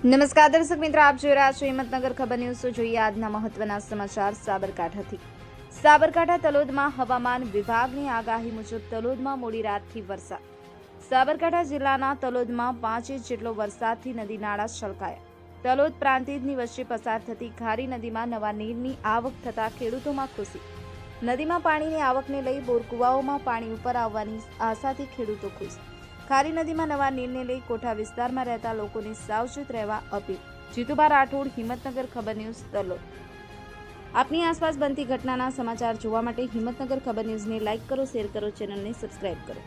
નમસ્કાર દર્શક મિત્રો, આપ જોઈ રહ્યા છો હિંમતનગર ખબર ન્યૂઝ। તો જોઈએ આજના મહત્વના સમાચાર સાબરકાંઠાથી। સાબરકાંઠા તલોદમાં હવામાન વિભાગની આગાહી મુજબ તલોદમાં મોડી રાતથી વરસાદ। સાબરકાંઠા જિલ્લાના તલોદમાં 5 ઇંચ જેટલો વરસાદથી નદી નાળા છલકાયા। તલોદ પ્રાંતિજની વચ્ચે પસાર થતી ખારી નદીમાં નવા નીરની આવક થતાં ખેડૂતોમાં ખુશી। નદીમાં પાણીની આવકને લઈ બોરકુવાઓમાં પાણી ઉપર આવવાની આશાથી ખેડૂતો ખુશ। ખારી નદીમાં નવા નીરને લઈ કોઠા વિસ્તારમાં રહેતા લોકોને સાવચેત રહેવા અપીલ। જીતુભા રાઠોડ, હિંમતનગર ખબર ન્યૂઝ, તલોદ। આપની આસપાસ બનતી ઘટનાના સમાચાર જોવા માટે હિંમતનગર ખબર ન્યૂઝને લાઇક કરો, શેર કરો, ચેનલને સબસ્ક્રાઇબ કરો।